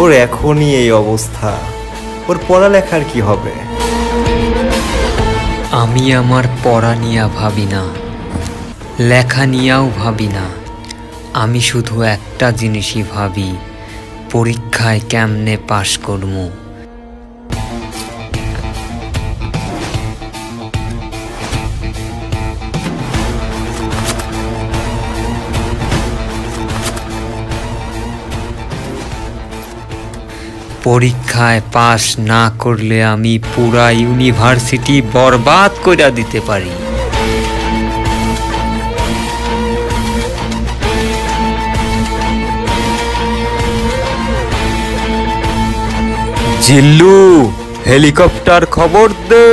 ওর এখনই এই অবস্থা, ওর পড়ালেখার কি হবে? আমি আমার পড়া নিয়ে ভাবি না, লেখা নিয়েও ভাবি না। আমি শুধু একটা জিনিসই ভাবি, পরীক্ষায় কেমনে পাশ করব। পরীক্ষায় পাশ না করলে আমি পুরা ইউনিভার্সিটি বরবাদ করে দিতে পারি। জিল্লু, হেলিকপ্টার খবর দে।